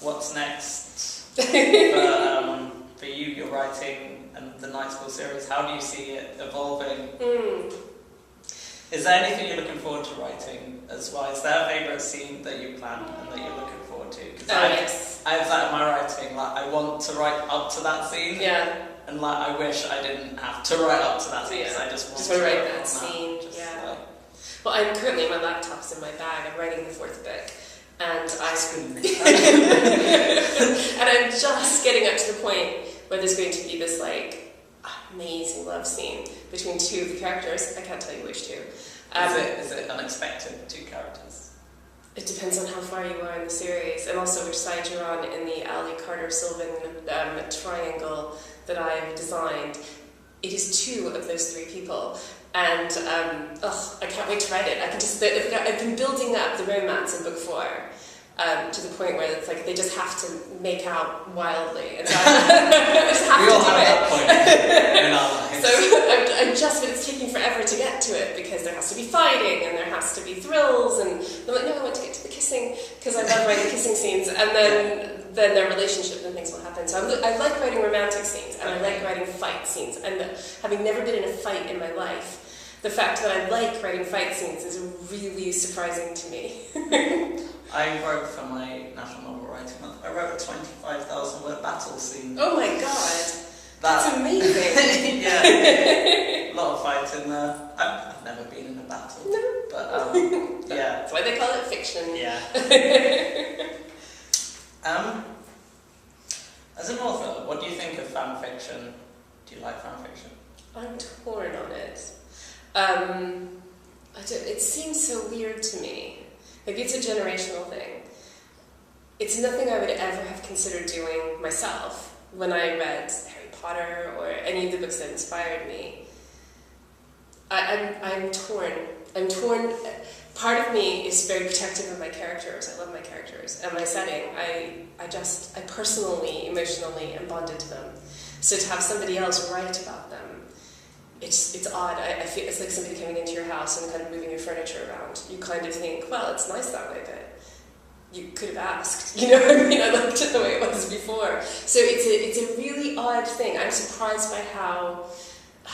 what's next for you? You're writing and the Night School series. How do you see it evolving? Is there anything you're looking forward to writing as well? Is there a favourite scene that you planned and that you're looking forward to? Because I have that in my writing. Like, I want to write up to that scene. Yeah. And like, I wish I didn't have to write up to that scene. Yeah. I just want to write that scene. Yeah. Like, well, I'm currently, my laptop's in my bag. I'm writing the 4th book. And and I'm just getting up to the point where there's going to be this like amazing love scene between 2 of the characters. I can't tell you which 2. Is it unexpected, 2 characters? It depends on how far you are in the series, and also which side you're on in the Ali Carter-Sylvan triangle that I've designed. It is 2 of those 3 people, and I can't wait to write it. I've been building up the romance in book 4. To the point where it's like they just have to make out wildly, and so I just have to do it. That point in our lives. So but it's taking forever to get to it because there has to be fighting and there has to be thrills, and I'm like, no, I want to get to the kissing because I love writing kissing scenes, and then their relationship and things will happen. So I like writing romantic scenes, and I like writing fight scenes, and having never been in a fight in my life, the fact that I like writing fight scenes is really surprising to me. I wrote for my National Novel Writing Month, I wrote a 25,000 word battle scene. Oh my god, that's amazing. Yeah, a lot of fighting there. I've never been in a battle. No. But yeah. That's why they call it fiction. Yeah. As an author, what do you think of fan fiction? Do you like fan fiction? I'm torn on it. It seems so weird to me. Maybe it's a generational thing. It's nothing I would ever have considered doing myself when I read Harry Potter or any of the books that inspired me. I'm torn. I'm torn. Part of me is very protective of my characters. I love my characters and my setting. I personally, emotionally am bonded to them. So to have somebody else write about them, it's odd. I feel it's like somebody coming into your house and kind of moving your furniture around. You kind of think, well, it's nice that way, but you could have asked. You know what I mean? I liked it the way it was before. So it's a really odd thing. I'm surprised by how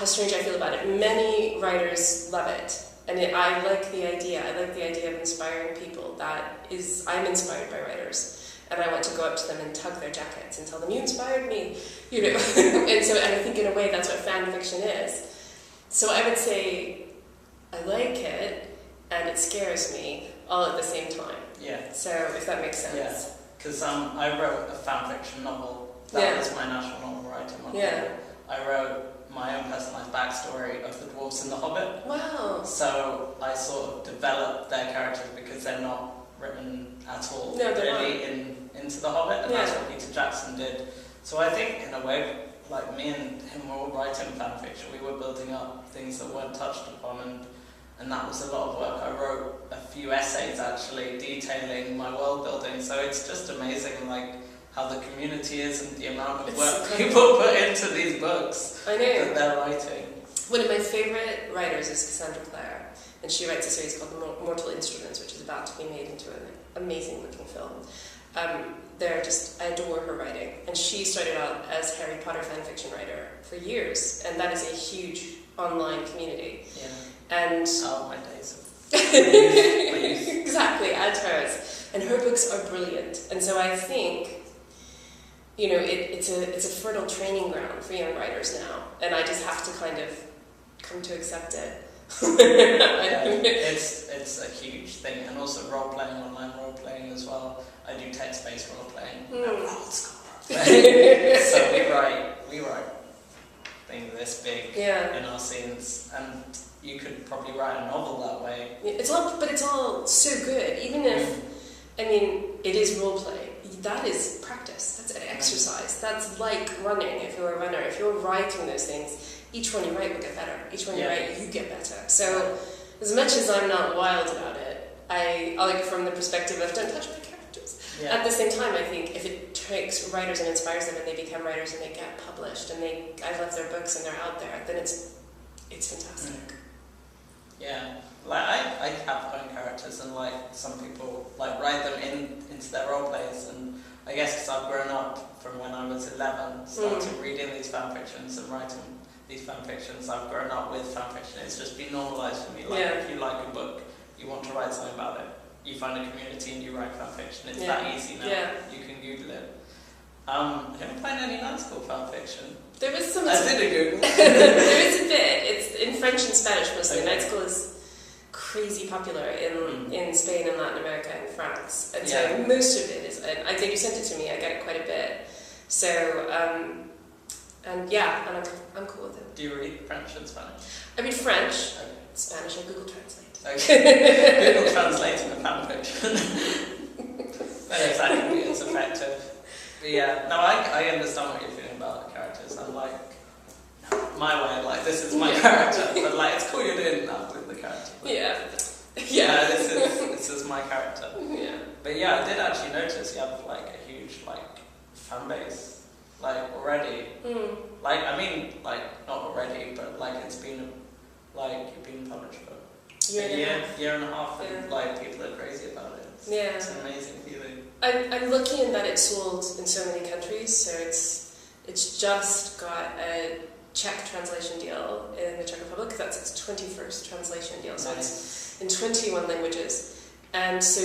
strange I feel about it. Many writers love it, and I like the idea. I like the idea of inspiring people. I'm inspired by writers. And I want to go up to them and tug their jackets and tell them, you inspired me, you know. and I think in a way that's what fan fiction is. So I would say I like it and it scares me all at the same time. Yeah. So if that makes sense. Yeah. Because I wrote a fan fiction novel. That was my National Novel Writing Month. Yeah. I wrote my own personalised backstory of the dwarves and the Hobbit. Wow. So I sort of developed their characters because they're not written at all into the Hobbit, and that's what Peter Jackson did. So I think in a way, like me and him were all writing fan fiction. We were building up things that weren't touched upon, and that was a lot of work. I wrote a few essays actually detailing my world building. So it's just amazing, like how the community is and the amount of work people put into these books that they're writing. One of my favourite writers is Cassandra Clare, and she writes a series called The Mortal Instruments, which is about to be made into an amazing looking film. I adore her writing, and she started out as Harry Potter fanfiction writer for years, and that is a huge online community. Yeah. And my days of my youth. Exactly, add to hers. And her books are brilliant, and so I think, you know, it's a fertile training ground for young writers now, and I just have to kind of come to accept it. It's a huge thing, and also role-playing, online role-playing as well. I do text-based role-playing. So we write things this big in our scenes, and you could probably write a novel that way. It's all so good, even if, I mean, it is role-play. That is practice. That's an exercise. That's like running. If you're a runner, if you're writing those things, each one you write will get better. Each one you write, you get better. So, as much as I'm not wild about it, I like from the perspective of don't touch my characters. Yeah. At the same time, I think if it takes writers and inspires them and they become writers and they get published and I love their books and they're out there, then it's fantastic. Yeah, like I have own characters, and like some people like write them into their role plays, and I guess because I've grown up from when I was 11, started reading these fanfictions and writing these fanfictions. I've grown up with fanfiction. It's just been normalised for me. Like, if you like a book, you want to write something about it, you find a community and you write fanfiction. It's that easy now. You can Google it. Have you find any nice called fanfiction? There was some. I did a Google. There is a bit. It's in French and Spanish mostly. Okay. Night school is crazy popular in Spain and Latin America and France, and so most of it is. And I think you sent it to me. I get it quite a bit. So and I'm cool with it. Do you read French and Spanish? I read French. Okay. Spanish I Google Translate. Okay. Google Translating a fanfiction. But exactly, it's effective. But yeah, no, I understand what you're feeling about the characters. I'm like, my way, like, this is my character. But like, it's cool you're doing that with the character. Yeah, this is my character. Yeah. But yeah, I did actually notice you have like a huge like fan base, like already. Like, I mean, like not already, but like it's been like you've been published for year and a half, and like people are crazy about it. It's an amazing feeling. I'm lucky in that it's sold in so many countries, so it's just got a Czech translation deal in the Czech Republic. That's its 21st translation deal, so it's in 21 languages, and so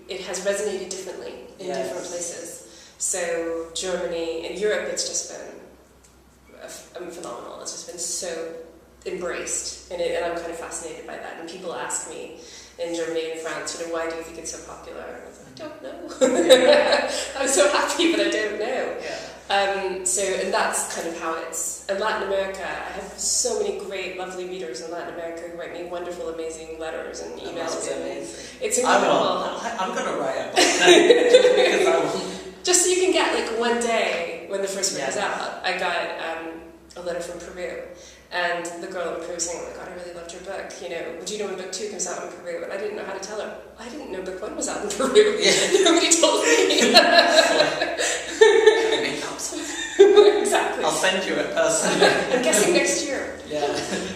it has resonated differently in different places. So Germany, in Europe, it's just been phenomenal. It's just been so embraced, and I'm kind of fascinated by that. And people ask me in Germany and France, why do you think it's so popular? And I was like, I don't know. I'm so happy, but I don't know. And that's kind of how it's. In Latin America, I have so many great, lovely readers in Latin America who write me wonderful, amazing letters and emails. It's incredible. I'm going to write a book because I want. Just so you can get, like, one day when the first book is out, I got a letter from Peru. And the girl in Peru was saying, oh my god, I really loved your book. Would you know when book 2 comes out in Peru? And I didn't know how to tell her. I didn't know book 1 was out in Peru. Nobody told me. Exactly. I'll send you it personally. I'm guessing next year. Yeah.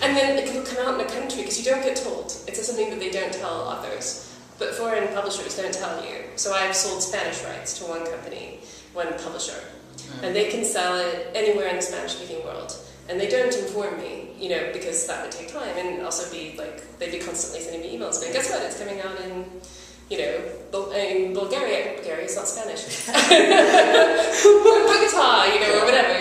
And then it will come out in a country, because you don't get told. It's something that they don't tell authors. But foreign publishers don't tell you. So I've sold Spanish rights to one company, one publisher. And they can sell it anywhere in the Spanish-speaking world. And they don't inform me, because that would take time, and also be like, they'd be constantly sending me emails going, guess what, it's coming out in, in Bulgaria. Bulgaria is not Spanish. Bogota, or whatever,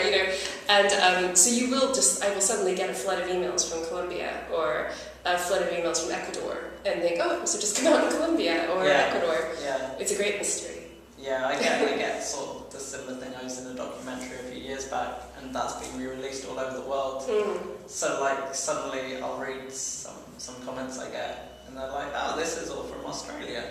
And so I will suddenly get a flood of emails from Colombia, or a flood of emails from Ecuador, and think, oh, so just come out in Colombia, or Ecuador. Yeah. It's a great mystery. Yeah, I get sort of the similar thing. I was in a documentary a few years back, and that's been re-released all over the world. So like suddenly I'll read some comments I get, and they're like, "Oh, this is all from Australia."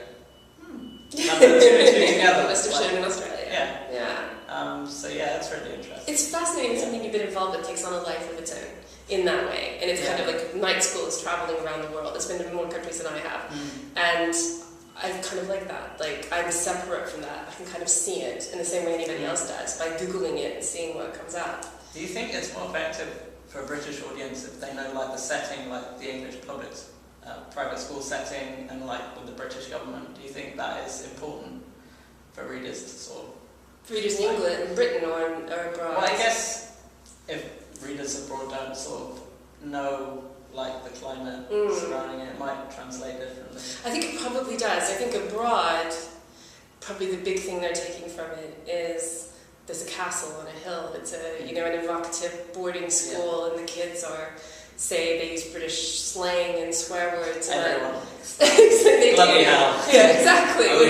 And I put two and two together. Must have shown in Australia. Yeah. So yeah, it's really interesting. It's fascinating. Something you've been involved with takes on a life of its own in that way, and it's kind of like night school is traveling around the world. It's been to more countries than I have, and I kind of like that. Like, I'm separate from that. I can kind of see it in the same way anybody else does, by Googling it and seeing what comes out. Do you think it's more effective for a British audience if they know, like, the setting, like the English public private school setting, and like with the British government? Do you think that is important for readers to sort of... For readers in England, in Britain, or abroad? Well, I guess if readers abroad don't sort of know like the climate surrounding it might translate differently. I think it probably does. I think abroad, probably the big thing they're taking from it is there's a castle on a hill. It's an evocative boarding school, and the kids are, they use British slang and swear words. Everyone. Bloody hell. Yeah, exactly. Oh,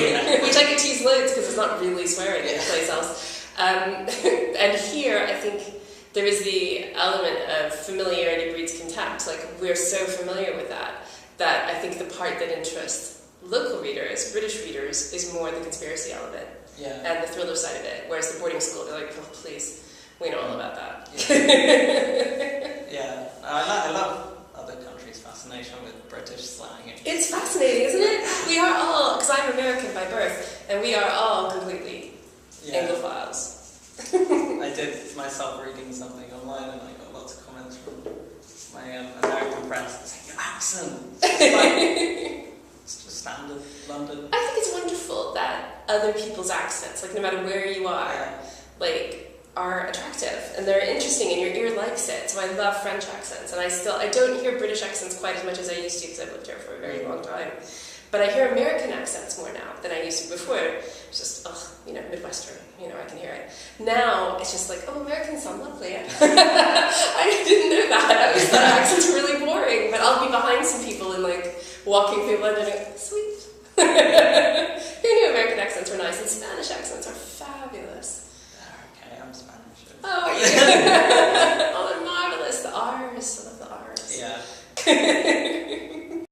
Which I could tease loads because it's not really swearing anyplace else. And here, I think there is the element of familiarity breeds contempt. Like, we're so familiar with that I think the part that interests local readers, British readers, is more the conspiracy element and the thriller side of it. Whereas the boarding school, they're like, oh, please, we know all about that. Yeah. I love other countries' fascination with British slang. It's fascinating, isn't it? We are all, because I'm American by birth, and we are all completely Anglophiles. I did myself reading something online, and I got lots of comments from my American friends saying, your accent! It's just standard London. I think it's wonderful that other people's accents, like no matter where you are, like are attractive and they're interesting and your ear likes it. So I love French accents, and I don't hear British accents quite as much as I used to because I've lived here for a very long time. But I hear American accents more now than I used to before. It's just, Midwestern, I can hear it. Now, it's just like, oh, Americans sound lovely. I didn't know that. I always thought accents were really boring. But I'll be behind some people and, walking through London and go, sweet. Who knew American accents were nice? And Spanish